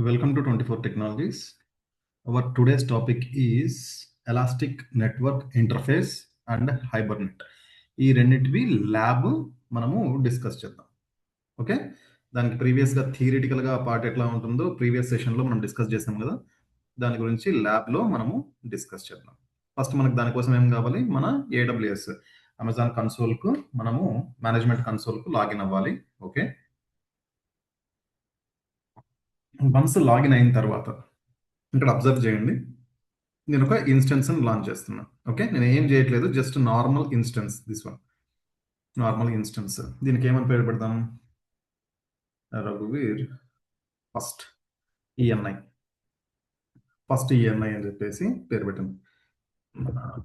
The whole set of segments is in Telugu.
Welcome to 24 Technologies. Our today's topic is Elastic Network Interface and Hibernate. ఈ రెండింటివి ల్యాబ్ మనము డిస్కస్ చేద్దాం. ఓకే, దానికి ప్రీవియస్గా థియరిటికల్గా పార్ట్ ఎట్లా ఉంటుందో ప్రీవియస్ సెషన్లో మనం డిస్కస్ చేసాం కదా, దాని గురించి ల్యాబ్లో మనము డిస్కస్ చేద్దాం. ఫస్ట్ మనకు దానికోసం ఏం కావాలి, మన ఏడబ్ల్యూఎస్ అమెజాన్ కన్సోల్కు మనము మేనేజ్మెంట్ కన్సోల్కు లాగిన్ అవ్వాలి. ఓకే, వన్స్ లాగిన్ అయిన తర్వాత ఇక్కడ అబ్జర్వ్ చేయండి, నేను ఒక ఇన్స్టెన్స్ లాంచ్ చేస్తున్నా. ఓకే, నేను ఏం చేయట్లేదు, just normal instance. This one normal instance. దీనికి ఏమని పేరు పెడదాం, రఘువీర్ ఫస్ట్ ఈఎన్ఐ అని చెప్పేసి పేరు పెట్టండి.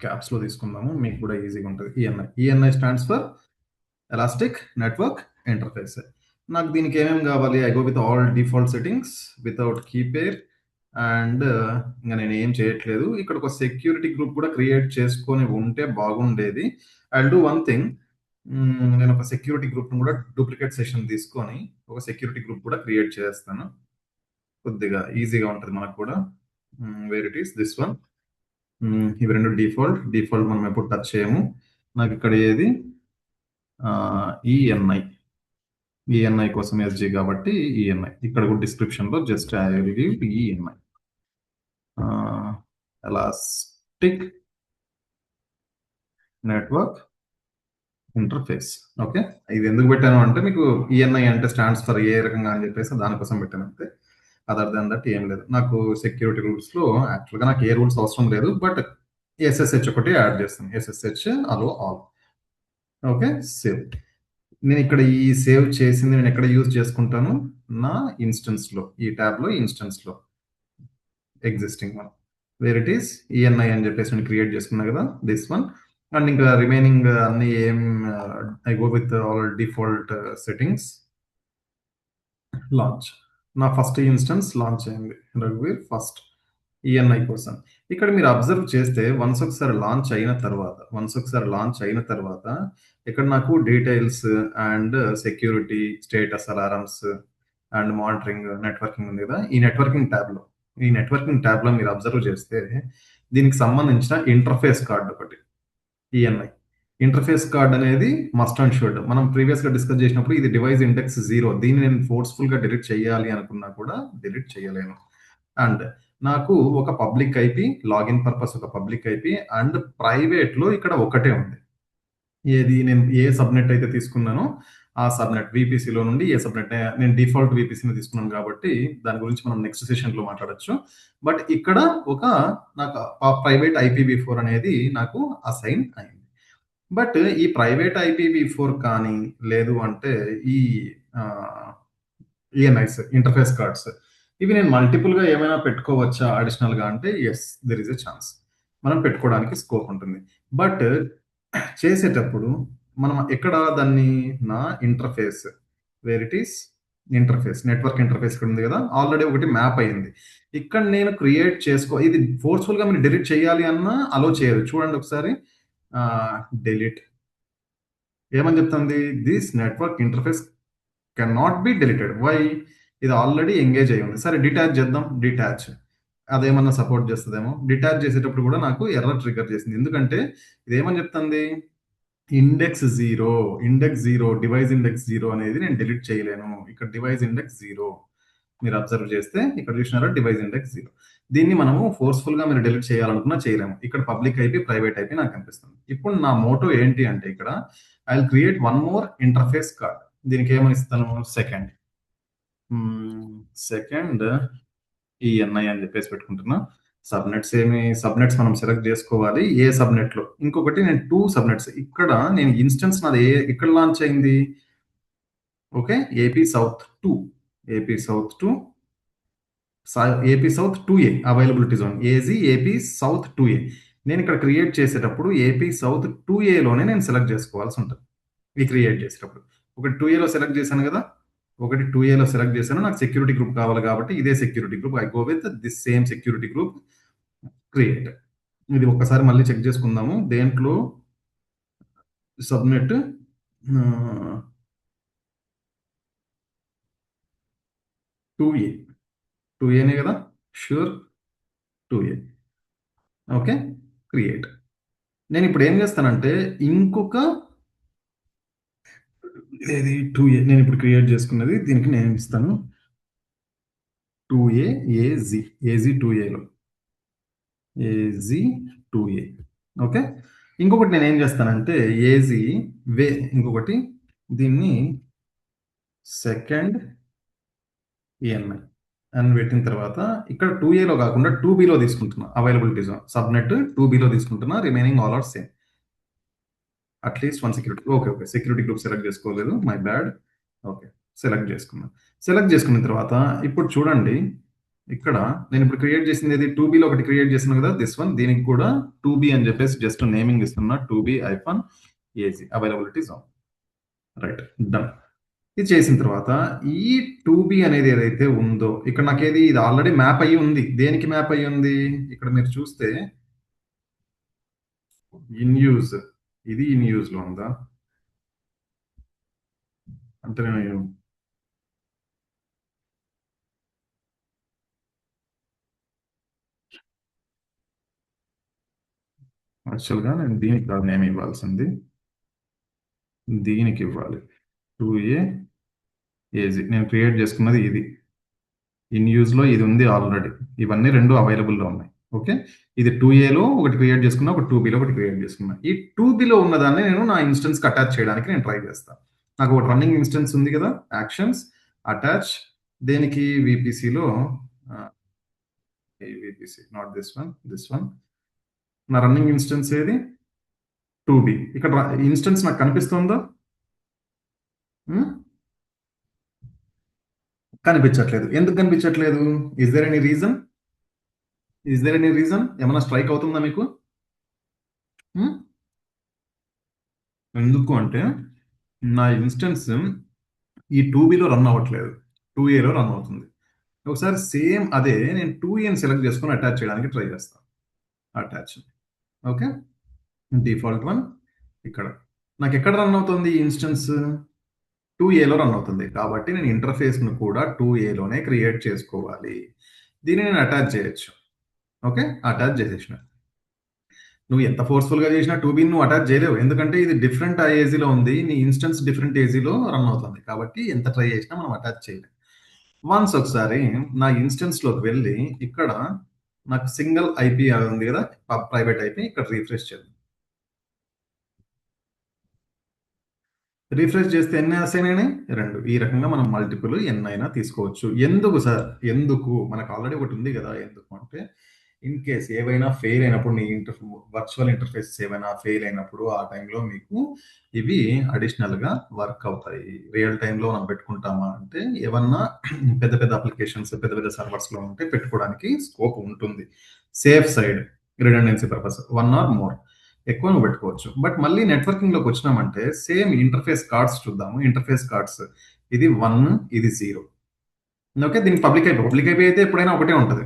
క్యాప్స్ లో తీసుకుందాము, మీకు కూడా ఈజీగా ఉంటుంది. ENI stands for elastic network interface. నాకు దీనికి ఏమేమి కావాలి, I go with all default settings without key pair and ఇంకా నేను ఏం చేయట్లేదు. ఇక్కడ ఒక సెక్యూరిటీ గ్రూప్ కూడా క్రియేట్ చేసుకొని ఉంటే బాగుండేది. ఐ డూ వన్ థింగ్, నేను ఒక సెక్యూరిటీ గ్రూప్ కూడా డూప్లికేట్ సెషన్ తీసుకొని ఒక సెక్యూరిటీ గ్రూప్ కూడా క్రియేట్ చేస్తాను. కొద్దిగా ఈజీగా ఉంటుంది మనకు కూడా. Where it is this one. ఇవి రెండు డిఫాల్ట్ మనం ఎప్పుడు టచ్ చేయము. నాకు ఇక్కడ ఏది ఈఎన్ఐ కోసం ఎస్జీ కాబట్టి ఈఎన్ఐ. ఇక్కడ కూడా డిస్క్రిప్షన్ లో just I will give ENI elastic network interface. Okay, ఇది ఎందుకు పెట్టాను అంటే మీకు ఈఎన్ఐ అంటే స్టాండ్స్ ఫర్ ఏ రకంగా అని చెప్పేసి దానికోసం పెట్టాను అంతే. అదర్ దాన్ దట్ ఏం లేదు. నాకు సెక్యూరిటీ రూల్స్ లో యాక్చువల్గా నాకు ఏ రూల్స్ అవసరం లేదు, బట్ ఎస్ఎస్హెచ్ ఒకటి యాడ్ చేస్తాను. ఎస్ఎస్హెచ్ అలో ఆల్. Okay, save. నేను ఇక్కడ ఈ సేవ్ చేసింది నేను ఎక్కడ యూజ్ చేసుకుంటాను, నా ఇన్స్టెన్స్ లో, ఈ ట్యాబ్ లో ఇన్స్టెన్స్ లో existing one wear it is ENI అని చెప్పేసి నేను క్రియేట్ చేసుకున్నా కదా, దిస్ వన్. అండ్ ఇంకా రిమైనింగ్ అన్ని ఏం, I go with all default settings. Launch, నా ఫస్ట్ ఇన్స్టెన్స్ లాంచ్ అయింది, రఘువీర్ ఫస్ట్ ఈఎన్ఐ కోసం. ఇక్కడ మీరు అబ్జర్వ్ చేస్తే వన్స్ ఒకసారి లాంచ్ అయిన తర్వాత ఇక్కడ నాకు details and security status alarms and monitoring networking ఉంది కదా. ఈ నెట్వర్కింగ్ ట్యాబ్ లో మీరు అబ్జర్వ్ చేస్తే దీనికి సంబంధించిన ఇంటర్ఫేస్ కార్డ్ ఒకటి, ఈఎన్ఐ ఇంటర్ఫేస్ కార్డ్ అనేది మస్ట్ అండ్ షుడ్. మనం ప్రీవియస్ గా డిస్కస్ చేసినప్పుడు ఇది డివైస్ ఇండెక్స్ 0. దీన్ని నేను ఫోర్స్ఫుల్ గా డిలీట్ చేయాలి అనుకున్నా కూడా డిలీట్ చేయలేను. అండ్ నాకు ఒక పబ్లిక్ ఐపీ, లాగిన్ పర్పస్ ఒక పబ్లిక్ ఐపీ అండ్ ప్రైవేట్ లో ఇక్కడ ఒకటే ఉంది. ఏది, నేను ఏ సబ్నెట్ అయితే తీసుకున్నానో ఆ సబ్నెట్ VPCలో నుండి ఏ సబ్నెట్, నేను డిఫాల్ట్ VPCని తీసుకున్నాను కాబట్టి దాని గురించి మనం నెక్స్ట్ సెషన్ లో మాట్లాడొచ్చు. బట్ ఇక్కడ ఒక నాకు ప్రైవేట్ IPv4 అనేది నాకు అసైన్ అయింది. బట్ ఈ ప్రైవేట్ IPv4 కానీ లేదు అంటే ఈ ఈఎన్ఐస్ ఇంటర్ఫేస్ కార్డ్స్, ఇవి నేను మల్టిపుల్ గా ఏమైనా పెట్టుకోవచ్చా అడిషనల్ గా అంటే yes, there is a chance, మనం పెట్టుకోవడానికి స్కోప్ ఉంటుంది. బట్ చేసేటప్పుడు మనం ఎక్కడ దాన్ని, నా interface where it is interface, network interface ఇక్కడ ఉంది కదా, ఆల్రెడీ ఒకటి మ్యాప్ అయింది. ఇక్కడ నేను క్రియేట్ ఇది ఫోర్స్ఫుల్ గా మీరు డిలీట్ చేయాలి అన్నా అలో చేయదు. చూడండి ఒకసారి, డిలీట్ ఏమని చెప్తుంది, this network interface can not be deleted. Why, ఇది ఆల్రెడీ ఎంగేజ్ అయి ఉంది. సరే డిటాచ్ చేద్దాం, డిటాచ్ అదేమన్నా సపోర్ట్ చేస్తుందేమో. డిటాచ్ చేసేటప్పుడు కూడా నాకు ఎర్రర్ ట్రిగర్ చేసింది. ఎందుకంటే ఇది ఏమని చెప్తుంది, ఇండెక్స్ జీరో డివైస్ ఇండెక్స్ 0 అనేది నేను డిలీట్ చేయలేను. ఇక్కడ డివైస్ ఇండెక్స్ 0 మీరు అబ్జర్వ్ చేస్తే ఇక్కడ చూసినారా, డివైస్ ఇండెక్స్ 0. దీన్ని మనము ఫోర్స్ఫుల్ గా మీరు డిలీట్ చేయాలనుకున్నా చేయలేము. ఇక్కడ పబ్లిక్ ఐపీ, ప్రైవేట్ ఐపీ నాకు కనిపిస్తుంది. ఇప్పుడు నా మోటో ఏంటి అంటే ఇక్కడ I will create one more interface card. దీనికి ఏమని ఇస్తాను, సెకండ్ ఈఎన్ఐ అని చెప్పేసి పెట్టుకుంటున్నా. సబ్నెట్స్ మనం సెలెక్ట్ చేసుకోవాలి, ఏ సబ్నెట్ లో. ఇంకొకటి నేను 2 సబ్నెట్స్, ఇక్కడ నేను ఇన్స్టెన్స్ నాది ఇక్కడ లాంచ్ అయింది. Okay, AP south 2A availability zone, AP south 2A. నేను ఇక్కడ క్రియేట్ చేసేటప్పుడు ఏపీ సౌత్ 2Aలోనే నేను సెలెక్ట్ చేసుకోవాల్సి ఉంటుంది. ఇది క్రియేట్ చేసేటప్పుడు ఒకటి 2Aలో సెలెక్ట్ చేశాను కదా, నాకు సెక్యూరిటీ గ్రూప్ కావాలి కాబట్టి ఇదే security group, I go with this same security group create. ఇది ఒక్కసారి మళ్ళీ చెక్ చేసుకుందాము. దేంట్లో సబ్నెట్ 2A 2aనే కదా, షూర్ 2a. Okay, create. నేను ఇప్పుడు ఏం చేస్తానంటే ఇంకొక ఏది 2a నేను ఇప్పుడు క్రియేట్ చేసుకున్నది, దీనికి నేను ఇస్తాను 2a az, az 2aలో az 2a. Okay, ఇంకొకటి నేను ఏం చేస్తానంటే az వే ఇంకొకటి దీన్ని సెకండ్ ఈఎంఐ అని పెట్టిన తర్వాత ఇక్కడ 2aలో కాకుండా 2bలో తీసుకుంటున్నా, అవైలబిలిటీ జోన్ సబ్నెట్ 2bలో తీసుకుంటున్నా, remaining all are same. At least one security. Okay, okay, security group select చేసుకోలేదు, మై బ్యాడ్. ఓకే, సెలెక్ట్ చేసుకున్నాను. సెలెక్ట్ చేసుకున్న తర్వాత ఇప్పుడు చూడండి, ఇక్కడ నేను ఇప్పుడు క్రియేట్ చేసింది ఏది, 2bలో ఒకటి క్రియేట్ చేస్తున్నాను కదా, దిస్ వన్. దీనికి కూడా 2b అని చెప్పేసి జస్ట్ నేమింగ్ ఇస్తున్నా, 2b hyphen AZ availability zone. Right, done. ఇది చేసిన తర్వాత ఈ 2b అనేది ఏదైతే ఉందో ఇక్కడ నాకేది, ఇది ఆల్రెడీ మ్యాప్ అయ్యి ఉంది. దేనికి మ్యాప్ అయ్యి ఉంది, ఇక్కడ మీరు చూస్తే ఇన్ యూజ్, ఇది ఇన్ యూజ్ లో ఉందా అంటే నేను యాక్చువల్గా నేను దీనికి కాదు నేమ్ ఇవ్వాల్సింది, దీనికి ఇవ్వాలి 2a ఏజీ. నేను క్రియేట్ చేసుకున్నది ఇది, ఇన్ యూజ్ లో ఇది ఉంది ఆల్రెడీ. ఇవన్నీ రెండు అవైలబుల్ లో ఉన్నాయి. ఓకే, ఇది 2aలో ఒకటి క్రియేట్ చేసుకున్నా, ఒక 2bలో ఒకటి క్రియేట్ చేసుకున్నా. ఈ 2bలో ఉన్నదాన్ని నేను నా ఇన్స్టెన్స్ కి అటాచ్ చేయడానికి నేను ట్రై చేస్తాను. నాకు ఒక రన్నింగ్ ఇన్స్టెన్స్ ఉంది కదా, యాక్షన్స్ అటాచ్, దేనికి విపిసిలో VPC, not this one, this one. నా రన్నింగ్ ఇన్స్టెన్స్ ఏది, 2b. ఇక్కడ ఇన్స్టెన్స్ నాకు కనిపిస్తుందా? కనిపించట్లేదు. ఎందుకు కనిపించట్లేదు? Is there any reason? Is there any reason? ఏమైనా స్ట్రైక్ అవుతుందా మీకు? ఎందుకు అంటే నా ఇన్స్టెన్స్ ఈ 2bలో రన్ అవ్వట్లేదు, 2aలో రన్ అవుతుంది. ఒకసారి సేమ్ అదే నేను 2aని సెలెక్ట్ చేసుకొని అటాచ్ చేయడానికి ట్రై చేస్తాను. అటాచ్. Okay, default one. ఇక్కడ నాకు ఎక్కడ రన్ అవుతుంది ఇన్స్టెన్స్, 2aలో రన్ అవుతుంది. కాబట్టి నేను ఇంటర్ఫేస్ను కూడా 2aలోనే క్రియేట్ చేసుకోవాలి. దీన్ని నేను అటాచ్ చేయొచ్చు. ఓకే, అటాచ్ చేసేసిన. నువ్వు ఎంత ఫోర్స్ఫుల్గా చేసినా 2bని నువ్వు అటాచ్ చేయలేవు, ఎందుకంటే ఇది డిఫరెంట్ ఏజీలో ఉంది, నీ ఇన్స్టెన్స్ డిఫరెంట్ ఏజీలో రన్ అవుతుంది. కాబట్టి ఎంత ట్రై చేసినా మనం అటాచ్ చేయలేం. వన్స్ ఒకసారి నా ఇన్స్టెన్స్లోకి వెళ్ళి ఇక్కడ నాకు సింగిల్ ఐపీ ఉంది కదా, ప్రైవేట్ ఐపీ, ఇక్కడ రీఫ్రెష్ చేద్దాం. రీఫ్రెష్ చేస్తే ఎన్ని అసైన్ అయినాయి, 2. ఈ రకంగా మనం మల్టిపుల్ ఎన్ అయినా తీసుకోవచ్చు. ఎందుకు సార్, ఎందుకు, మనకు ఆల్రెడీ ఒకటి ఉంది కదా. ఎందుకు అంటే ఇన్ కేస్ ఏవైనా ఫెయిల్ అయినప్పుడు, నీ వర్చువల్ ఇంటర్ఫేస్ ఏవైనా ఫెయిల్ అయినప్పుడు ఆ టైంలో మీకు ఇవి అడిషనల్గా వర్క్ అవుతాయి. రియల్ టైంలో మనం పెట్టుకుంటామా అంటే ఏమన్నా పెద్ద పెద్ద అప్లికేషన్స్ పెద్ద పెద్ద సర్వర్స్లో ఉంటే పెట్టుకోవడానికి స్కోప్ ఉంటుంది. Safe side, redundancy purpose, 1 or more ఎక్కువ నువ్వు పెట్టుకోవచ్చు. బట్ మళ్ళీ నెట్వర్కింగ్ లోకి వచ్చినామంటే సేమ్ ఇంటర్ఫేస్ కార్డ్స్ చూద్దాము. ఇంటర్ఫేస్ కార్డ్స్ ఇది 1, ఇది 0. ఓకే, దీనికి పబ్లిక్ ఐపీ అయితే ఎప్పుడైనా ఒకటే ఉంటుంది.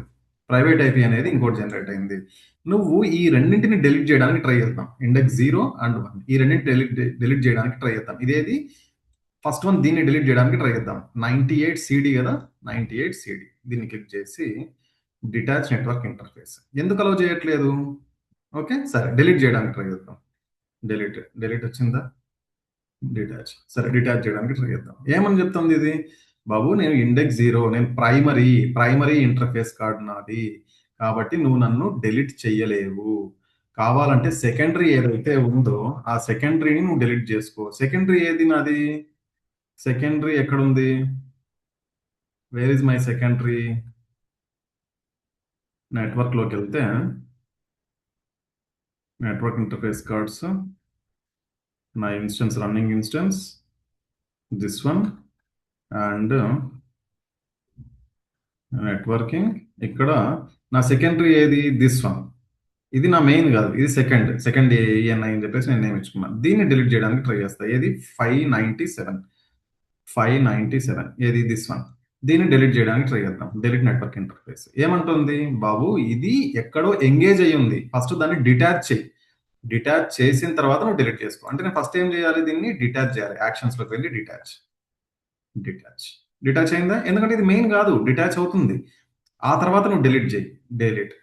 ప్రైవేట్ ఐపీ అనేది ఇంకోటి జనరేట్ అయింది. నువ్వు ఈ రెండింటిని డెలీట్ చేయడానికి ట్రై చేద్దాం. ఇండెక్స్ 0 అండ్ 1 ఈ రెండింటిని డెలీట్ చేయడానికి ట్రై చేద్దాం. ఇదేది ఫస్ట్ వన్, దీన్ని డిలీట్ చేయడానికి ట్రై చేద్దాం. 98 సిడి కదా, 98 సిడి. దీన్ని క్లిక్ చేసి డిటాచ్ నెట్వర్క్ ఇంటర్ఫేస్. ఎందుకు అలౌ చేయట్లేదు? ఓకే, సరే డిలీట్ చేయడానికి ట్రై చేద్దాం. డిలీట్ వచ్చిందా? డిటాచ్. సరే డిటాచ్ చేయడానికి ట్రై చేద్దాం. ఏమని చెప్తుంది ఇది, బాబు నేను ఇండెక్స్ 0, నేను ప్రైమరీ ఇంటర్ఫేస్ కార్డ్ నాది, కాబట్టి నువ్వు నన్ను డిలీట్ చెయ్యలేవు. కావాలంటే సెకండరీ ఏదైతే ఉందో ఆ సెకండరీని నువ్వు డిలీట్ చేసుకో. సెకండరీ ఏది నాది, సెకండరీ ఎక్కడుంది, వేర్ ఇస్ మై సెకండరీ? నెట్వర్క్లోకి వెళ్తే నెట్వర్క్ ఇంటర్ఫేస్ కార్డ్స్, నా instance running instance this one, and networking. ఇక్కడ నా సెకండరీ ఏది, దిస్ వన్. ఇది నా మెయిన్ కాదు, ఇది సెకండ్ ఏఎన్ఐ అని చెప్పేసి నేను నేమ్ ఇచ్చుకున్నాను. దీన్ని డిలీట్ చేయడానికి ట్రై చేస్తా. ఏది 597 ఏది, దిస్ వన్. దీన్ని డిలీట్ చేయడానికి ట్రై చేద్దాం. Delete network interface. ఏమంటుంది, బాబు ఇది ఎక్కడో ఎంగేజ్ అయ్యి ఉంది, ఫస్ట్ దాన్ని డిటాచ్ చేయి. డిటాచ్ చేసిన తర్వాత నువ్వు డిలీట్ చేసుకో. అంటే నేను ఫస్ట్ ఏం చేయాలి, దీన్ని డిటాచ్ చేయాలి. యాక్షన్స్ లోకి వెళ్ళి డిటాచ్ అయిందా? ఎందుకంటే ఇది మెయిన్ కాదు, డిటాచ్ అవుతుంది. ఆ తర్వాత నువ్వు డిలీట్ చేయి. డిలీట్.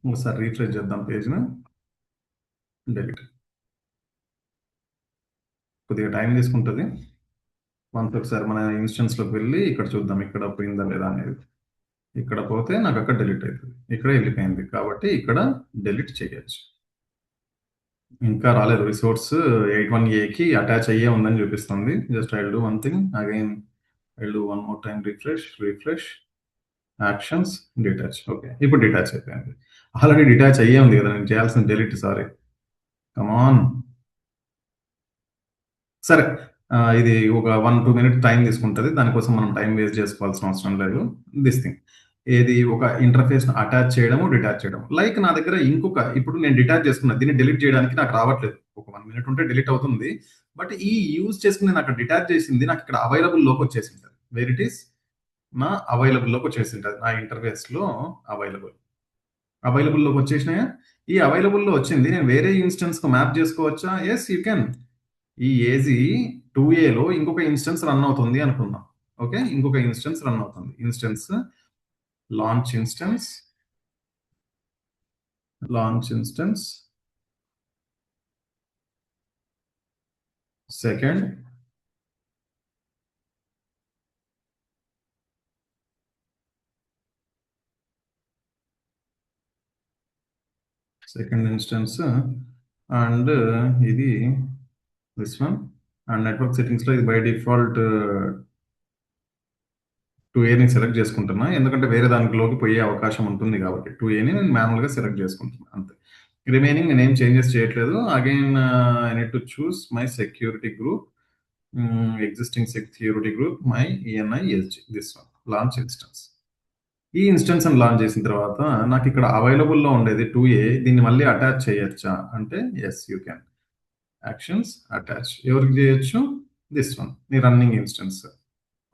ఒకసారి రీఫ్రెష్ చేద్దాం పేజ్‌ని. డిలీట్. కొద్దిగా టైం తీసుకుంటది. వన్స్ ఒకసారి మన ఇన్స్టెన్స్‌లోకి వెళ్ళి ఇక్కడ చూద్దాం. ఇక్కడ పోయిందా లేదా అనేది. ఇక్కడ పోతే నాకు అక్కడ డిలీట్ అయితది. ఇక్కడే ఎళ్ళిపోయింది. కాబట్టి ఇక్కడ డిలీట్ చేయొచ్చు. ఇంకా రాలేదు. రిసోర్స్ 81A అటాచ్ అయ్యే ఉందని చూపిస్తుంది. Just I will do one thing. Again I will do one more time refresh, refresh, actions, detach. Okay. ఇప్పుడు డిటాచ్ అయిపోయింది. ఆల్రెడీ డిటాచ్ అయ్యే ఉంది కదా! నేను చేయాల్సిన డిలీట్ సారీ. Come on. సరే. ఇది ఒక 1, 2 మినిట్ టైం తీసుకుంటది. దానికోసం మనం టైం వేస్ట్ చేసుకోవాల్సిన అవసరం లేదు. This thing. ఏది ఒక ఇంటర్‌ఫేస్‌ని అటాచ్ చేయడము, డిటాచ్ చేయడం. లైక్ నా దగ్గర ఇప్పుడు నేను డిటాచ్ చేసుకున్నా. దీన్ని డిలీట్ చేయడానికి నాకు రావట్లేదు. ఒక 1 మినిట్ ఉంటే డిలీట్ అవుతుంది. బట్ ఈ యూజ్ చేసుకొని నేను అక్కడ డిటాచ్ చేసింది నాకు ఇక్కడ అవైలబుల్‌లోకి వచ్చేసింటది. వేర్ ఇట్ ఈస్ నా అవైలబుల్‌లోకి వచ్చేసింటది. నా ఇంటర్‌ఫేస్‌లో అవైలబుల్. అవైలబుల్‌లోకి వచ్చేసినాయా? ఈ అవైలబుల్‌లో వచ్చింది. నేను వేరే ఇన్‌స్టెన్స్‌కి మ్యాప్ చేసుకోవచ్చా? Yes you can. ఈ ఏజీ 2ఏలో ఇంకొక ఇన్స్టెన్స్ రన్ అవుతుంది అనుకుందాం. ఓకే. ఇంకొక ఇన్స్టెన్స్ రన్ అవుతుంది. Launch instance, launch instance, second, second instance and ఇది దిస్ వన్ అండ్ నెట్వర్క్ సెట్టింగ్స్‌లో ఇది బై డిఫాల్ట్ 2ఏని సెలెక్ట్ చేసుకుంటున్నా. ఎందుకంటే వేరే దాంట్లోకి పోయే అవకాశం ఉంటుంది కాబట్టి 2ఏని నేను మాన్యువల్‌గా సెలెక్ట్ చేసుకుంటున్నా అంతే. రిమైనింగ్ నేనేం చేంజెస్ చేయట్లేదు. Again I need to choose my security group. Existing security group my ENI SG this one launch instance. ఈ ఇన్స్టెన్స్ అని లాంచ్ చేసిన తర్వాత నాకు ఇక్కడ అవైలబుల్లో ఉండేది 2ఏ దీన్ని మళ్ళీ అటాచ్ చేయొచ్చా అంటే yes you can. Actions attach ఎవరికి చేయొచ్చు? దిస్ వన్ నీ రన్నింగ్ ఇన్స్టెన్స్.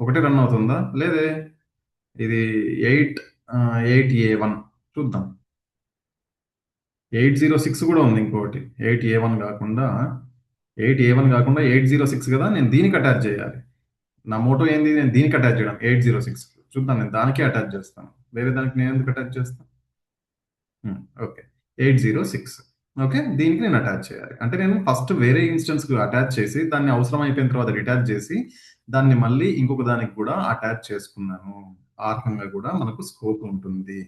ఒకటే రన్ అవుతుందా? లేదే. ఇది 8A1 చూద్దాం. 806 కూడా ఉంది ఇంకోటి. 8A1 కాకుండా 806 కదా! నేను దీనికి అటాచ్ చేయాలి. నా మోటో ఏంది? నేను దీనికి అటాచ్ చేయడం 806 చూద్దాం నేను దానికే అటాచ్ చేస్తాను. వేరే దానికి నేను ఎందుకు అటాచ్ చేస్తాను? ఓకే. 806 ఓకే. దీనికి నేను అటాచ్ చేయాలి. అంటే నేను ఫస్ట్ వేరే ఇన్స్టెన్స్‌కి అటాచ్ చేసి దాన్ని అవసరం అయిపోయిన తర్వాత డిటాచ్ చేసి దాన్ని మళ్ళీ ఇంకొక దానికి కూడా అటాచ్ చేసుకున్నాను. ఆ రకంగా కూడా మనకు స్కోప్ ఉంటుంది.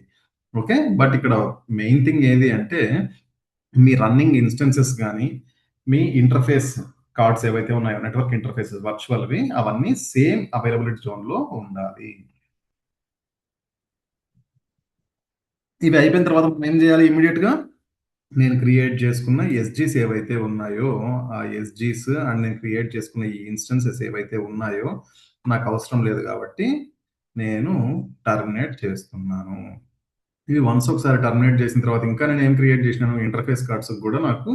ఓకే. బట్ ఇక్కడ మెయిన్ థింగ్ ఏది అంటే మీ రన్నింగ్ ఇన్స్టెన్సెస్ గాని, మీ ఇంటర్‌ఫేస్ కార్డ్స్ ఏవైతే ఉన్నాయో నెట్వర్క్ ఇంటర్‌ఫేసెస్ వర్చువల్‌వి అవన్నీ సేమ్ అవైలబిలిటీ జోన్‌లో ఉండాలి. ఇవి అయిపోయిన తర్వాత మనం ఏం చేయాలి ఇమ్మీడియేట్‌గా? నేను క్రియేట్ చేసుకున్న ఎస్‌జీస్ ఏవైతే ఉన్నాయో, ఆ ఎస్‌జీస్ అండ్ నేను క్రియేట్ చేసుకున్న ఈ ఇన్స్టెన్సెస్ ఏవైతే ఉన్నాయో, నాకు అవసరం లేదు కాబట్టి, నేను టర్మినేట్ చేస్తున్నాను. ఇవి వన్స్ ఒకసారి టర్మినేట్ చేసిన తర్వాత ఇంకా నేను ఏం క్రియేట్ చేసినాను ఇంటర్ఫేస్ కార్డ్స్‌కి కూడా నాకు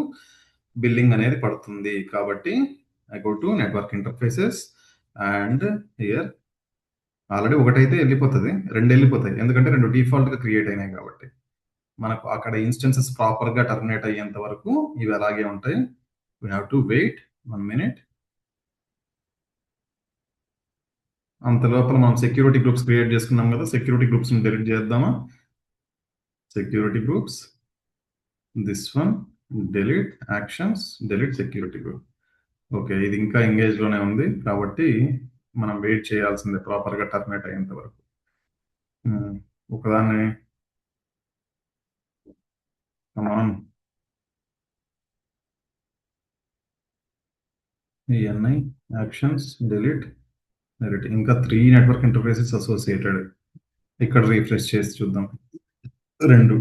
బిల్లింగ్ అనేది పడుతుంది. కాబట్టి I go to network interfaces and here already ఒకటైతే ఎళ్ళిపోతది. 2 ఎళ్ళిపోతాయి. ఎందుకంటే 2 డిఫాల్ట్‌గా క్రియేట్ అయినాయి కాబట్టి. మనకు అక్కడ ఇన్స్టెన్సెస్ ప్రాపర్‌గా టర్మినేట్ అయ్యేంత వరకు ఇవి అలాగే ఉంటాయి. We have to wait 1 minute. అంత లోపల మనం సెక్యూరిటీ గ్రూప్స్ క్రియేట్ చేసుకున్నాం కదా! సెక్యూరిటీ గ్రూప్స్‌ని డిలీట్ చేద్దామా? Security groups this one delete actions delete security group. Okay. ఇది ఇంకా ఎంగేజ్‌లోనే ఉంది. కాబట్టి మనం వెయిట్ చేయాల్సిందే ప్రాపర్‌గా టర్మినేట్ అయ్యేంత వరకు. హ్మ్. ఒకదాన్ని come on. ENI actions delete delete ఇంకా 3 నెట్వర్క్ ఇంటర్ఫేసెస్ అసోసియేటెడ్. ఇక్కడ రిఫ్రెష్ చేసి చూద్దాం. 2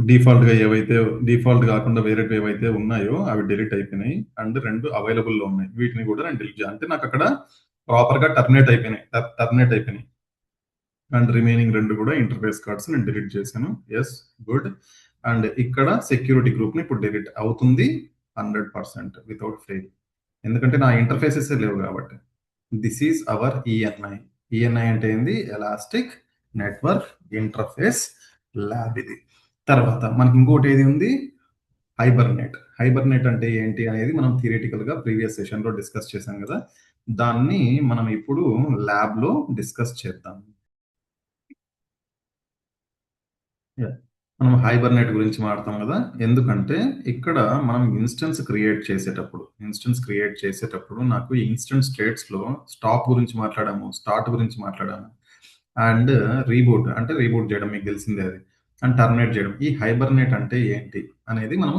డిఫాల్ట్ కాకుండా వేరేటివి ఏవైతే ఉన్నాయో అవి డిలీట్ అయిపోయినాయి. అండ్ 2 అవైలబుల్‌లో ఉన్నాయి. వీటిని కూడా నేను డిలీట్ చేయాలి. అంటే నాకు అక్కడ ప్రాపర్‌గా టర్మినేట్ అయిపోయినాయి. టర్మినేట్ అయిపోయినాయి. అండ్ రిమైనింగ్ 2 కూడా ఇంటర్ఫేస్ కార్డ్స్ నేను డిలీట్ చేశాను. Yes good. అండ్ ఇక్కడ సెక్యూరిటీ గ్రూప్‌ని ఇప్పుడు డిలీట్ అవుతుంది 100% వితౌట్ ఫెయిల్. ఎందుకంటే నా ఇంటర్ఫేసెస్ లేవు కాబట్టి. This is our ENI. ENI అంటే ఏంది? ఎలాస్టిక్ నెట్వర్క్ ఇంటర్ఫేస్ ల్యాబ్ ఇది. తర్వాత మనకి ఇంకోటి ఏది ఉంది? హైబర్నెట్. హైబర్నెట్ అంటే ఏంటి అనేది మనం థియరిటికల్‌గా ప్రీవియస్ సెషన్‌లో డిస్కస్ చేశాం కదా! దాన్ని మనం ఇప్పుడు ల్యాబ్‌లో డిస్కస్ చేద్దాం. యాహ్! మనం హైబర్‌నెట్ గురించి మాట్లాడతాం గదా! ఎందుకంటే ఇక్కడ మనం ఇన్‌స్టన్స్ క్రియేట్ చేసేటప్పుడు నాకు ఇన్‌స్టంట్ స్టేట్స్‌లో స్టాప్ గురించి మాట్లాడాము, స్టార్ట్ గురించి మాట్లాడాము. అండ్ రీబూట్ జేయడం మీకు తెలిసిందే అది. అండ్ టర్మినేట్ జేయడం. ఈ హైబర్‌నెట్ అంటే ఏంటి? అనేది మనము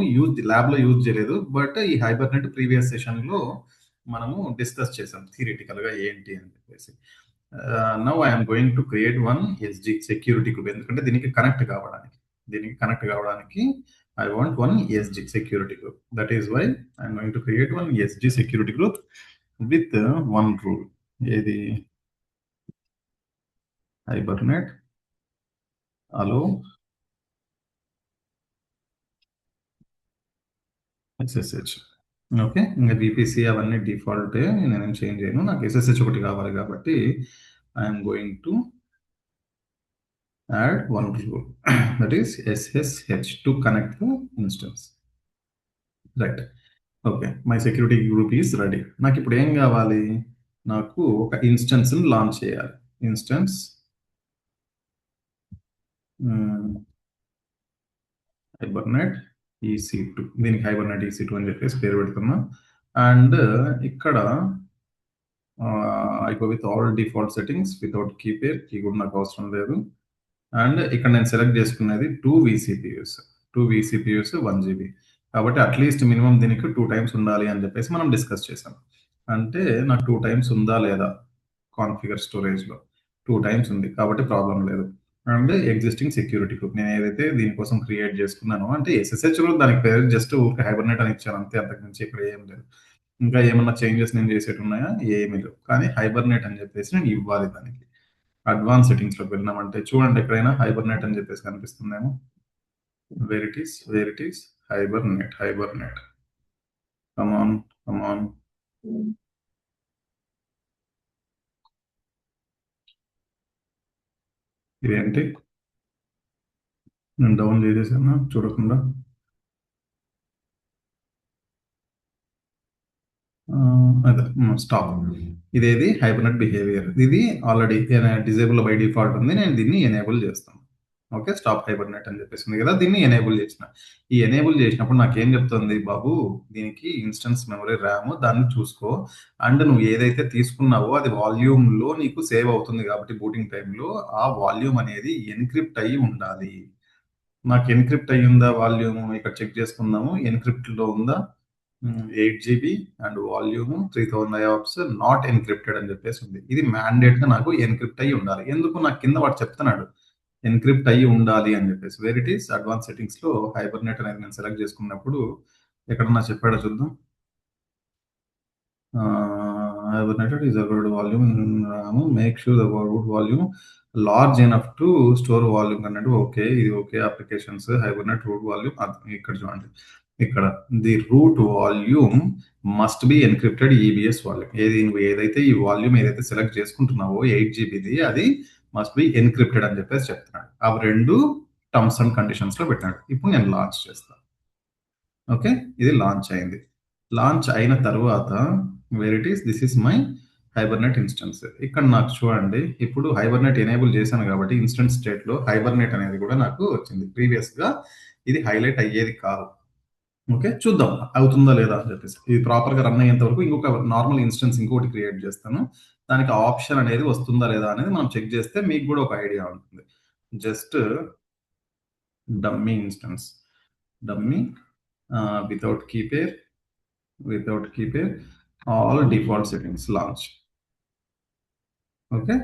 ల్యాబ్‌లో యూజ్ జేయలేదు. బట్ ఈ హైబర్‌నెట్ ప్రీవియస్ సెషన్‌లో మనము డిస్కస్ చేసాం థియరిటికల్‌గా ఏంటి అని చెప్పేసి. Now I am going to create one SG security group. ఎందుకంటే దీనికి కనెక్ట్ కావడానికి I want one SG security group. That is why I am going to create one SG security group with one rule. ఏది? Hibernate allow SSH. ఓకే. ఇంక బీపీసీ అవన్నీ డిఫాల్టే. నేనేం చేంజ్ చేయను. నాకు ఎస్ఎస్హెచ్ ఒకటి కావాలి కాబట్టి I am going to add one rule. That is SSH to connect the instance. Right. Okay. My security group is ready. నాకిప్పుడు ఏం గావాలి? నాకు ఒక ఇన్స్టెన్స్‌ని లాంచ్ చేయాలి. Instance hmm. Hibernate EC two. దీనికి హైబర్‌నెట్ ఈసీ2 అని చెప్పేసి పేరు పెడుతున్నా. అండ్ ఇక్కడ I go with all default settings without key pair. Key కూడా నాకు అవసరం లేదు. అండ్ ఇక్కడ నేను సెలెక్ట్ చేసుకున్నది 2 వీసీపీయూస్. 2 వీసీపీయూస్ 1 జీబీ. కాబట్టి అట్‌లీస్ట్ మినిమమ్ దీనికి 2 టైమ్స్ ఉండాలి అని చెప్పేసి మనం డిస్కస్ చేసాం. అంటే నాకు 2 టైమ్స్ ఉందా లేదా కాన్ఫిగర్ స్టోరేజ్‌లో? 2 టైమ్స్ ఉంది. కాబట్టి ప్రాబ్లమ్ లేదు. And existing security group. నేను ఏదైతే దీనికోసం క్రియేట్ చేసుకున్నానో అంటే ఎస్ఎస్హెచ్‌లో దానికి పేరు జస్ట్ ఊరికే హైబర్‌నెట్ అని ఇచ్చాను అంతే. అంతకు మించి ఇక్కడ ఏం లేదు. ఇంకా ఏమన్నా చేంజెస్ నేను చేసేటున్నాయా? ఏమీ లేవు. కానీ హైబర్‌నెట్ అని చెప్పేసి నేను ఇవ్వాలి దానికి. అడ్వాన్స్ సెట్టింగ్స్‌లోకి వెళ్ళినామంటే చూడండి ఎక్కడైనా హైబర్‌నెట్ అని చెప్పేసి కనిపిస్తుందేమో. Where it is hibernate. Come on, come on. ఇదేంటి? నేను డౌన్ చేసేసానా చూడకుండా? అదే స్టాప్. ఇదేది హైబర్‌నెట్ బిహేవియర్. ఇది ఆల్రెడీ డిజేబుల్ బై డిఫాల్ట్ ఉంది. నేను దీన్ని ఎనేబుల్ చేస్తాను. ఓకే. స్టాప్ హైబర్‌నెట్ అని చెప్పేసి ఉంది కదా! దీన్ని ఎనేబుల్ చేసిన. ఈ ఎనేబుల్ చేసినప్పుడు నాకేం చెప్తుంది బాబు, దీనికి ఇన్‌స్టన్స్ మెమరీ ర్యామ్ దాన్ని చూసుకో. అండ్ నువ్వు ఏదైతే తీసుకున్నావో అది వాల్యూమ్‌లో నీకు సేవ్ అవుతుంది కాబట్టి బూటింగ్ టైమ్‌లో ఆ వాల్యూమ్ అనేది ఎన్‌క్రిప్ట్ అయ్యి ఉండాలి. నాకు ఎన్‌క్రిప్ట్ అయ్యిందా వాల్యూమ్ ఇక్కడ చెక్ చేసుకుందాము. ఎన్‌క్రిప్ట్‌లో ఉందా? 8 జీబీ అండ్ వాల్యూమ్ 3000 ఐఆర్స్ నాట్ ఎన్‌క్రిప్టెడ్ అని చెప్పేసి ఉంది. ఇది మ్యాండేట్‌గా నాకు ఎన్‌క్రిప్ట్ అయ్యి ఉండాలి. ఎందుకు నాకు కింద వాడు చెప్తున్నాడు. ఎన్‌క్రిప్ట్ అయ్యి ఉండాలి అని చెప్పేసి. వేర్ ఇట్ ఈస్ అడ్వాన్స్ సెట్టింగ్స్‌లో హైబర్‌నెట్ అనేది నేను సెలెక్ట్ చేసుకున్నప్పుడు ఎక్కడన్నా చెప్పాడో చూద్దాం. Hibernated is a good volume. Make sure the root volume large enough to store volume అన్నట్టు. ఓకే. ఇది okay. Applications hibernate root volume ఇక్కడ చూడండి. ఇక్కడ the root volume must be encrypted EBS volume. నువ్వు ఏదైతే ఈ వాల్యూమ్ ఏదైతే సెలెక్ట్ చేసుకుంటున్నావో 8 జీబీది అది మస్ట్ బి ఎన్క్రిప్టెడ్ అని చెప్పేసి చెప్తున్నాడు. అవి రెండు టర్మ్స్ అండ్ కండిషన్స్ లో పెట్టాడు. ఇప్పుడు నేను లాంచ్ చేస్తాను. ఓకే. ఇది లాంచ్ అయింది. లాంచ్ అయిన తర్వాత where it is this is my hibernate instance. ఇక్కడ నాకు చూడండి ఇప్పుడు హైబర్నెట్ ఎనేబుల్ చేశాను కాబట్టి ఇన్స్టెంట్ స్టేట్లో హైబర్నెట్ అనేది కూడా నాకు వచ్చింది. ప్రీవియస్‌గా ఇది హైలైట్ అయ్యేది కాదు. ఓకే. చూద్దాం అవుతుందా లేదా అని చెప్పేసి. ఇది ప్రాపర్‌గా రన్ అయ్యేంత వరకు ఇంకొక నార్మల్ ఇన్స్టెన్స్ ఇంకోటి క్రియేట్ చేస్తాను. దానికి ఆప్షన్ అనేది వస్తుందా లేదా అనేది మనం చెక్ చేస్తే మీకు కూడా ఒక ఐడియా ఉంటుంది. Just dummy instance. Dummy without key pair all default settings launch. Okay.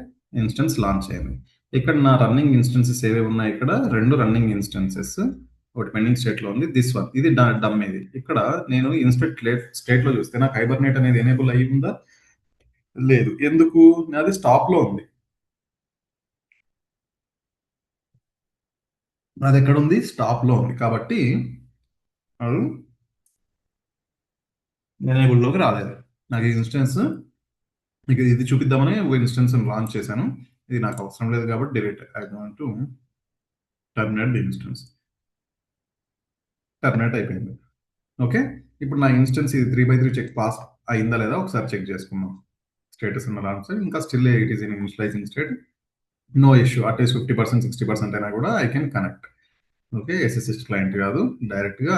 Instance launch అయింది. ఇక్కడ నా రన్నింగ్ ఇన్స్టెన్సెస్ ఏవేవి ఉన్నాయి ఇక్కడ 2 రన్నింగ్ ఇన్స్టెన్సెస్. ఒకటి పెండింగ్ స్టేట్‌లో ఉంది. దిస్ వన్ ఇది డమ్ ఇది. ఇక్కడ నేను ఇన్స్టెంట్ స్టేట్‌లో చూస్తే నాకు హైబర్నెట్ అనేది ఎనేబుల్ అయ్యి ఉందా? లేదు. ఎందుకు? నాది స్టాప్‌లో ఉంది. నాది ఎక్కడుంది? స్టాప్‌లో ఉంది. కాబట్టి అది ఎనేబుల్‌లోకి రాలేదు. నాకు ఈ ఇన్స్టెన్స్ మీకు ఇది చూపిద్దామని ఒక ఇన్స్టెన్స్ లాంచ్ చేశాను. ఇది నాకు అవసరం లేదు కాబట్టి delete. I want to terminate the instance. Terminate అయిపోయింది. ఓకే. ఇప్పుడు నా ఇన్స్టెన్స్ ఇది 3/3 చెక్ పాస్ అయిందా లేదా ఒకసారి చెక్ చేసుకుందాం. స్టేటస్ ఉన్న లాంచ్ ఇంకా still it is in initializing state. No issue. అట్లీస్ట్ 50% 60% అయినా కూడా I can connect. Okay. SSH client కాదు. డైరెక్ట్‌గా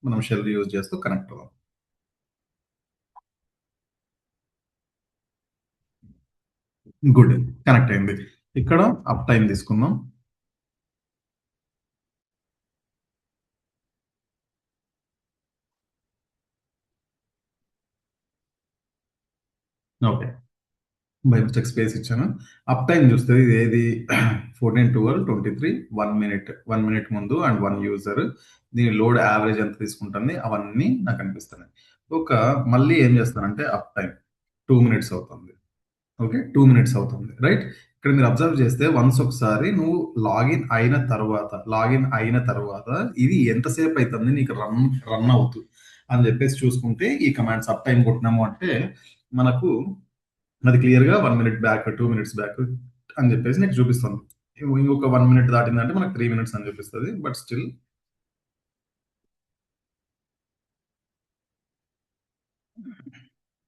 మనం షెల్ యూజ్ చేస్తూ కనెక్ట్ అవ్వం. గుడ్. కనెక్ట్ అయింది. ఇక్కడ అప్ టైమ్ తీసుకుందాం. ఓకే. బై మిస్టేక్ స్పేస్ ఇచ్చాను. అప్ టైమ్ చూస్తే ఇది ఏది 14, 12, 23, 1 మినిట్. 1 మినిట్ ముందు అండ్ 1 యూజర్. దీని లోడ్ యావరేజ్ ఎంత తీసుకుంటుంది అవన్నీ నాకు కనిపిస్తున్నాయి. ఒక మళ్ళీ ఏం చేస్తానంటే అప్ టైమ్ 2 మినిట్స్ అవుతుంది. ఓకే. 2 మినిట్స్ అవుతుంది. రైట్? ఇక్కడ మీరు అబ్జర్వ్ చేస్తే వన్స్ ఒకసారి నువ్వు లాగిన్ అయిన తర్వాత ఇది ఎంతసేపు అయితుంది నీకు రన్ అవుతూ అని చెప్పేసి చూసుకుంటే ఈ కమాండ్స్ అప్ టైమ్ కొట్టినాము అంటే మనకు అది క్లియర్‌గా 1 మినిట్ బ్యాక్, 2 మినిట్స్ బ్యాక్ అని చెప్పేసి నీకు చూపిస్తుంది. ఇంకొక 1 మినిట్ దాటిందంటే మనకు 3 మినిట్స్ అని చూపిస్తది. బట్ స్టిల్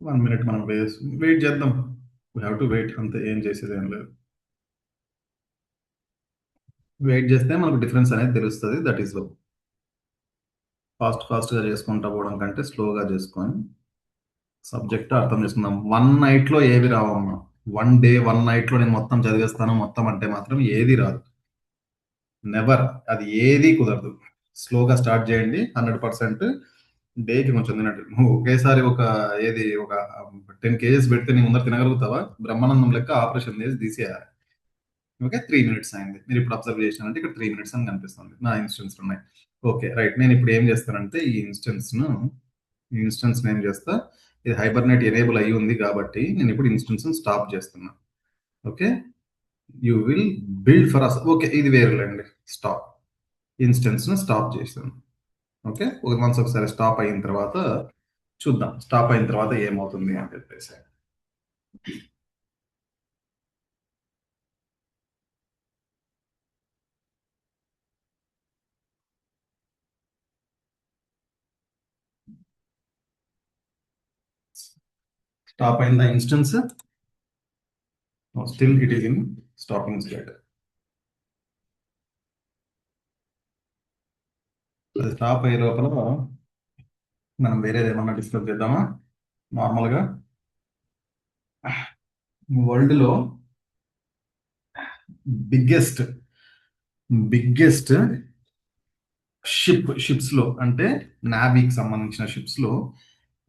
1 మినిట్ మనం వెయిట్ చేద్దాం. వి హావ్ టు వెయిట్ అంతే ఏం చేసేదేం లేదు. వెయిట్ చేస్తే మనకు డిఫరెన్స్ అనేది తెలుస్తది. That is all. ఫాస్ట్‌గా చేసుకుంటా పోవడం కంటే స్లోగా చేసుకొని సబ్జెక్ట్ అర్థం చేసుకుందాం. వన్ నైట్‌లో ఏవి రావమ్మా. వన్ డే, వన్ నైట్‌లో నేను మొత్తం చదివేస్తాను మొత్తం అంటే మాత్రం ఏది రాదు. నెవర్. అది ఏది కుదరదు. స్లోగా స్టార్ట్ చేయండి. 100% డేకి కొంచెం తినండి. నువ్వు ఒకేసారి ఒక 10 కేజీస్ పెడితే నీ ముందర తినగలుగుతావా? బ్రహ్మానందం లెక్క ఆపరేషన్ చేసి తీసేయాలి. ఓకే. 3 మినిట్స్ అయింది. మీరు ఇప్పుడు అబ్జర్వ్ చేసినారంటే ఇక్కడ 3 మినిట్స్ అని కనిపిస్తుంది. నా ఇన్స్టెన్స్‌లు ఉన్నాయి. ఓకే. రైట్. నేను ఇప్పుడు ఏం చేస్తానంటే ఈ ఇన్స్టెన్స్‌ని ఏం చేస్తా, ఇది హైబర్నేట్ ఎనేబుల్ అయ్యి ఉంది కాబట్టి నేను ఇప్పుడు ఇన్స్టెన్స్‌ని స్టాప్ చేస్తున్నా. Okay. You will build for us. Okay. ఇది వేరేలేండి. స్టాప్. ఇన్స్టెన్స్‌ని స్టాప్ చేశాను. ఓకే. వన్స్ ఒకసారి స్టాప్ అయిన తర్వాత చూద్దాం. స్టాప్ అయిన తర్వాత ఏమవుతుంది అని చెప్పేసి. స్టాప్ అయిందా instance? Still it is in stopping state. అది స్టాప్ అయ్యే లోపల మనం వేరేది ఏమన్నా డిస్కస్ చేద్దామా? నార్మల్‌గా వరల్డ్‌లో బిగ్గెస్ట్ బిగ్గెస్ట్ షిప్స్‌లో అంటే నావీకి సంబంధించిన షిప్స్‌లో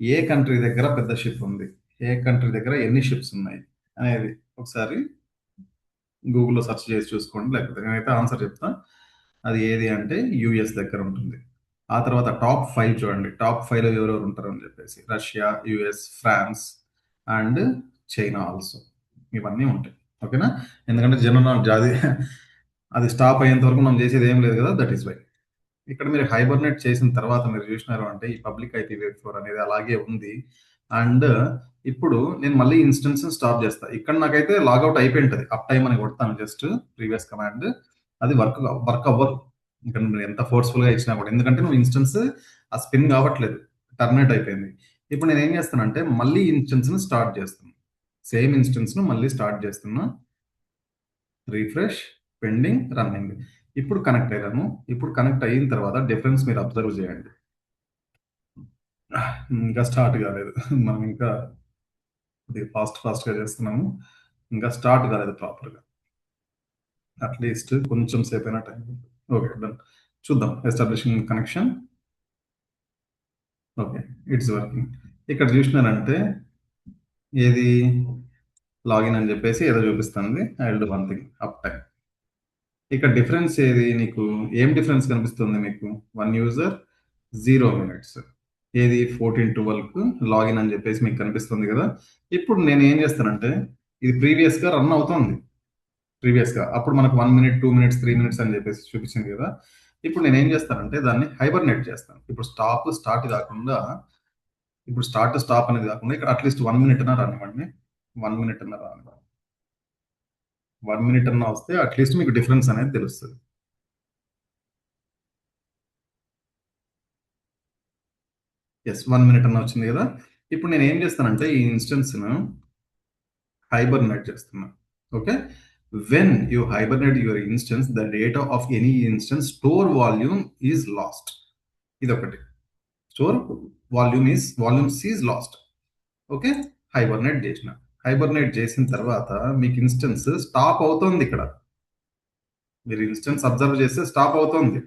ఏ కంట్రీ దగ్గర పెద్ద షిప్ ఉంది? ఏ కంట్రీ దగ్గర ఎన్ని షిప్స్ ఉన్నాయి? అనేది ఒకసారి గూగుల్‌లో సెర్చ్ చేసి చూసుకోండి. లేకపోతే నేనైతే ఆన్సర్ చెప్తా. అది ఏది అంటే యూఎస్ దగ్గర ఉంటుంది. ఆ తర్వాత టాప్ 5 చూడండి. టాప్ 5లో ఎవరెవరు ఉంటారని చెప్పేసి. Russia, US, France and China also. ఇవన్నీ ఉంటాయి. ఓకేనా? ఎందుకంటే జనరల్ అది అది స్టాప్ అయ్యేంత వరకు మనం చేసేది ఏం లేదు కదా! That is why. ఇక్కడ మీరు హైబర్నేట్ చేసిన తర్వాత మీరు చూసినారు అంటే ఈ పబ్లిక్ IPv4 అనేది అలాగే ఉంది. అండ్ ఇప్పుడు నేను మళ్ళీ ఇన్స్టెన్స్ స్టాప్ చేస్తా. ఇక్కడ నాకైతే లాగౌట్ అయిపోయింటది. అప్ టైమ్ అని కొడతాను జస్ట్ ప్రీవియస్ కమాండ్. అది వర్క్ అవ్వదు. ఇక్కడ నువ్వు ఎంత ఫోర్స్‌ఫుల్ గా ఇచ్చినా కూడా. ఎందుకంటే నువ్వు ఇన్స్టెన్స్ ఆ స్పిన్ కావట్లేదు. టర్మినేట్ అయిపోయింది. ఇప్పుడు నేను ఏం చేస్తానంటే మళ్ళీ ఇన్స్టెన్స్‌ని స్టార్ట్ చేస్తున్నా. సేమ్ ఇన్స్టెన్స్‌ను మళ్ళీ స్టార్ట్ చేస్తున్నా. Refresh, pending, running. ఇప్పుడు కనెక్ట్ అయ్యాను. ఇప్పుడు కనెక్ట్ అయిన తర్వాత డిఫరెన్స్ మీరు అబ్జర్వ్ చేయండి. ఇంకా స్టార్ట్ కాలేదు. మనం ఇంకా ఫాస్ట్‌గా చేస్తున్నాము. ఇంకా స్టార్ట్ కాలేదు ప్రాపర్‌గా. అట్‌లీస్ట్ కొంచెం సేపైనా టైం పడుతుంది. ఓకే. డన్. చూద్దాం. Establishing connection. Okay. It's working. ఇక్కడ చూసినారంటే ఏది లాగిన్ అని చెప్పేసి ఏదో చూపిస్తుంది. I will do one thing up time. ఇక్కడ డిఫరెన్స్ ఏది నీకు? ఏం డిఫరెన్స్ కనిపిస్తుంది మీకు? 1 యూజర్ 0 మినిట్స్. ఏది 14:12కు లాగిన్ అని చెప్పేసి మీకు కనిపిస్తుంది కదా! ఇప్పుడు నేను ఏం చేస్తానంటే ఇది ప్రీవియస్‌గా రన్ అవుతోంది. ప్రీవియస్‌గా. అప్పుడు మనకు 1 మినిట్, 2 మినిట్స్, 3 మినిట్స్ అని చెప్పేసి చూపించింది కదా! ఇప్పుడు నేనేం చేస్తానంటే దాన్ని హైబర్నేట్ చేస్తాను. ఇప్పుడు స్టార్ట్, స్టాప్ అనేది కాకుండా ఇక్కడ అట్‌లీస్ట్ 1 మినిట్ అన్నా రానివ్వండి. 1 మినిట్ అన్నా రానివ్వండి. 1 మినిట్ అన్నా వస్తే అట్‌లీస్ట్ మీకు డిఫరెన్స్ అనేది తెలుస్తది. యెస్. 1 మినిట్ అన్నా వచ్చింది కదా! ఇప్పుడు నేనేం చేస్తానంటే ఈ ఇన్‌స్టెన్స్‌ను హైబర్నేట్ చేస్తున్నా. Okay. When you hibernate your instance, the data of any instance store volume is lost. ఇదొకటి. Store volumes is lost. Okay. Hibernate చేసిన. హైబర్నేట్ చేసిన తర్వాత మీకు ఇన్స్టెన్స్ స్టాప్ అవుతుంది ఇక్కడ. మీరు ఇన్స్టెన్స్ అబ్జర్వ్ చేస్తే స్టాప్ అవుతుంది.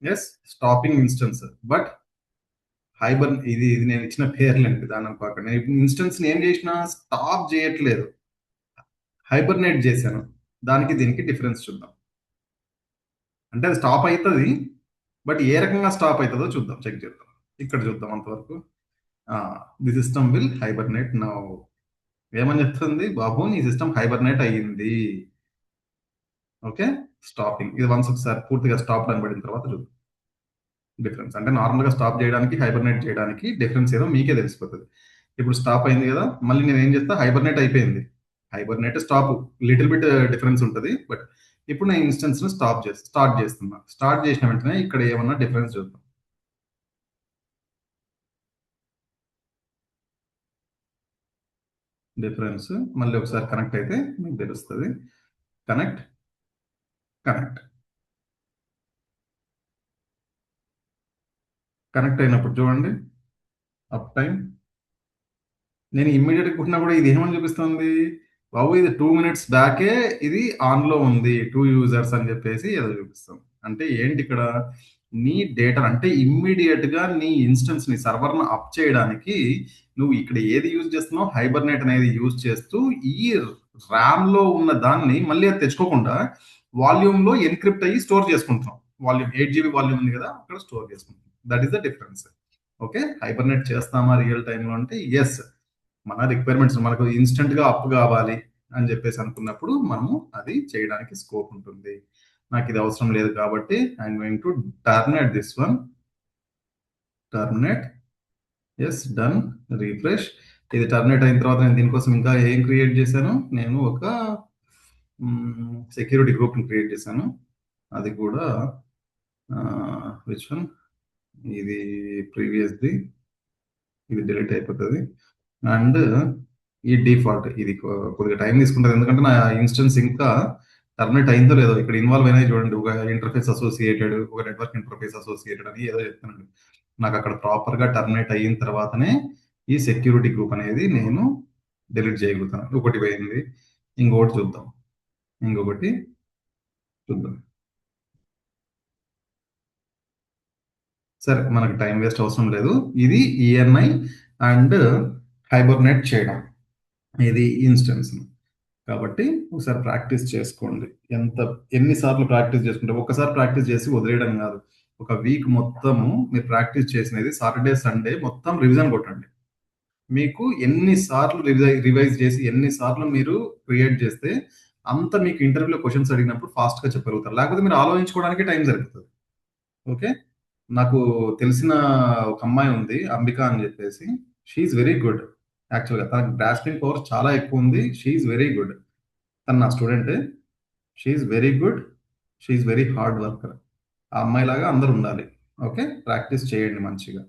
Yes, stopping instance. బట్ ఇది నేను ఇచ్చిన పేర్లండి, దాని అనుకోకండి. నేను ఇప్పుడు ఇన్స్టెన్స్ ఏం చేసినా స్టాప్ చేయట్లేదు, హైబర్నేట్ చేశాను. దానికి దీనికి డిఫరెన్స్ చూద్దాం. అంటే అది స్టాప్ అవుతుంది, బట్ ఏ రకంగా స్టాప్ అవుతుందో చూద్దాం, చెక్ చేద్దాం. ఇక్కడ చూద్దాం అంతవరకు. The system will hibernate now. ఏమని చెప్తుంది, బాబు నీ సిస్టమ్ హైబర్నేట్ అయ్యింది. Okay, stopping. ఇది వన్స్ ఒకసారి పూర్తిగా స్టాప్ అని పడిన తర్వాత చూద్దాం డిఫరెన్స్. అంటే నార్మల్గా స్టాప్ చేయడానికి హైబర్నేట్ చేయడానికి డిఫరెన్స్ ఏదో మీకే తెలిసిపోతుంది. ఇప్పుడు స్టాప్ అయింది కదా, మళ్ళీ నేను ఏం చేస్తా, హైబర్నేట్ అయిపోయింది. Hibernate stop little bit difference ఉంటుంది. బట్ ఇప్పుడు నేను ఇన్స్టెన్స్ ను స్టార్ట్ చేస్తున్నా. స్టార్ట్ చేసిన వెంటనే ఇక్కడ ఏమన్నా డిఫరెన్స్ చూద్దాం. డిఫరెన్స్ మళ్ళీ ఒకసారి కనెక్ట్ అయితే మీకు తెలుస్తుంది. కనెక్ట్ కనెక్ట్ కనెక్ట్ అయినప్పుడు చూడండి, అప్ టైం. నేను ఇమ్మీడియట్ కుట్టినా కూడా ఇది ఏమని చూపిస్తుంది, బాబు ఇది 2 minutes బ్యాకే ఇది ఆన్ లో ఉంది, 2 users అని చెప్పేసి ఏదో చూపిస్తుంది. అంటే ఏంటి ఇక్కడ, నీ డేటా అంటే ఇమ్మీడియట్ గా నీ ఇన్స్టెన్స్ ని సర్వర్ ను అప్ చేయడానికి నువ్వు ఇక్కడ ఏది యూజ్ చేస్తున్నావు, హైబర్నేట్ అనేది యూజ్ చేస్తూ ఈ ర్యామ్ లో ఉన్న దాన్ని మళ్ళీ అది తెచ్చుకోకుండా వాల్యూమ్ లో ఎన్క్రిప్ట్ అయ్యి స్టోర్ చేసుకుంటున్నాం. వాల్యూమ్ 8 GB వాల్యూమ్ ఉంది కదా, అక్కడ స్టోర్ చేసుకుంటున్నాం. That is the difference. Okay, hibernate చేస్తామా రియల్ టైంలో అంటే ఎస్. మన రిక్వైర్మెంట్స్ మనకు ఇన్స్టెంట్ గా అప్ కావాలి అని చెప్పేసి అనుకున్నప్పుడు మనము అది చేయడానికి స్కోప్ ఉంటుంది. నాకు ఇది అవసరం లేదు కాబట్టి I'm going to terminate this one. Terminate. Yes, done. Refresh. ఇది టర్మినేట్ అయిన తర్వాత నేను దీనికోసం ఇంకా ఏం క్రియేట్ చేశాను, నేను ఒక సెక్యూరిటీ గ్రూప్ ని క్రియేట్ చేశాను. అది కూడా విచ్ వన్, ఇది ప్రీవియస్ది, ఇది డిలీట్ అయిపోతుంది. అండ్ ఈ డిఫాల్ట్ ఇది కొద్దిగా టైం తీసుకుంటుంది, ఎందుకంటే నా ఇన్స్టెన్స్ ఇంకా టర్మినేట్ అయిందో లేదో. ఇక్కడ ఇన్వాల్వ్ అయినాయి చూడండి, ఒక ఇంటర్ఫేస్ అసోసియేటెడ్, ఒక నెట్వర్క్ ఇంటర్ఫేస్ అసోసియేటెడ్ అని ఏదో చెప్తున్నాను. నాకు అక్కడ ప్రాపర్ గా టర్మినేట్ అయిన తర్వాతనే ఈ సెక్యూరిటీ గ్రూప్ అనేది నేను డిలీట్ చేయగలుగుతాను. ఒకటి పోయింది, ఇంకొకటి చూద్దాం. ఇంకొకటి చూద్దాం. సరే, మనకు టైం వేస్ట్ అవసరం లేదు. ఇది ఈఎన్ఐ అండ్ హైబర్నేట్ చేయడం, ఇది ఇన్స్టెన్స్. కాబట్టి ఒకసారి ప్రాక్టీస్ చేసుకోండి. ఎన్నిసార్లు ప్రాక్టీస్ చేసుకుంటే, ఒక్కసారి ప్రాక్టీస్ చేసి వదిలేయడం కాదు. ఒక వీక్ మొత్తము మీరు ప్రాక్టీస్ చేసినది సాటర్డే సండే మొత్తం రివిజన్ కొట్టండి. మీకు ఎన్నిసార్లు రివైజ్ చేసి ఎన్నిసార్లు మీరు క్రియేట్ చేస్తే అంత మీకు ఇంటర్వ్యూలో క్వశ్చన్స్ అడిగినప్పుడు ఫాస్ట్ గా చెప్పగలుగుతారు. లేకపోతే మీరు ఆలోచించుకోవడానికి టైం సరిపోతుంది. ఓకే, నాకు తెలిసిన ఒక అమ్మాయి ఉంది, అంబిక అని చెప్పేసి. She's very good. యాక్చువల్గా తనకు గ్రాస్పింగ్ పవర్ చాలా ఎక్కువ ఉంది. She's very good. తను నా స్టూడెంటే. She's very good. She's very hard worker. ఆ అమ్మాయి లాగా అందరు ఉండాలి. ఓకే, ప్రాక్టీస్ చేయండి, మంచిగా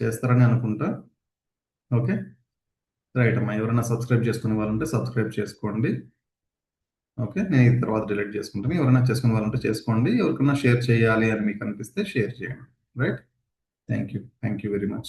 చేస్తారని అనుకుంటా. ఓకే, రైట్ అమ్మా. ఎవరైనా సబ్స్క్రైబ్ చేసుకునే వాళ్ళు ఉంటే సబ్స్క్రైబ్ చేసుకోండి. ఓకే, నేను ఇది తర్వాత డిలీట్ చేసుకుంటాను. ఎవరైనా చేసుకునే వాళ్ళు ఉంటే చేసుకోండి. ఎవరికైనా షేర్ చేయాలి అని మీకు అనిపిస్తే షేర్ చేయండి. Right. Thank you very much.